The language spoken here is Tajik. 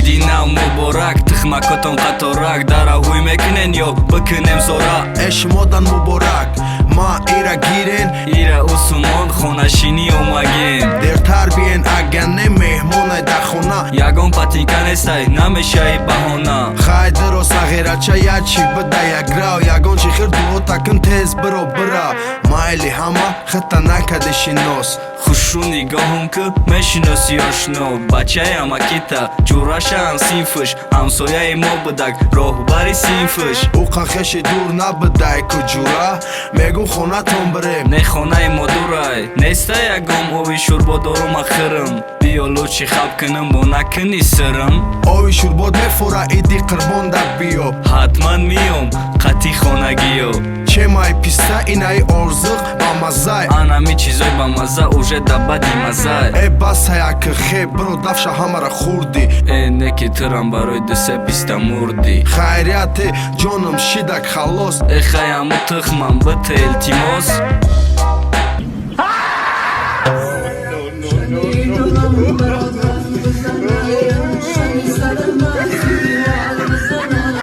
идинав муборак тухмакотон қаторак дараҳуй мекунен ё бикунем зора эшмодан муборак ма ира гирен ира усумон хонашинӣ омаген дертар биен агане меҳмонай дар хона ягон патинка нестай намешаи баҳона хайдиро сағирача ячи бida яграв ягон чихир дуотакун тез биро бира майли ҳама хита накади шинос хушу нигоҳум ки мешиноси ошно бачаям акита ҷурашаам синфиш ҳамсояи мо будак роҳбари синфиш ӯ қанхеши дур набидай куҷура мегӯ хонатон бирем не хонаи модурай неста ягон ови шурбодору махирм биё лучи хаб кунам бо накуни сирм ови шурбод мефура иди қурбон дар биёб ҳатман миём қатӣ хонагиё чемай писта инаи орзуқ ба маззай анами чизой ба мазза уже дабади маззай э басаяки хеб биро дафша ҳамара хурдӣ не ки тирам барои дусе писта мурдӣ хайрияте ҷонам шидак халос хаяму тухмам бите илтимос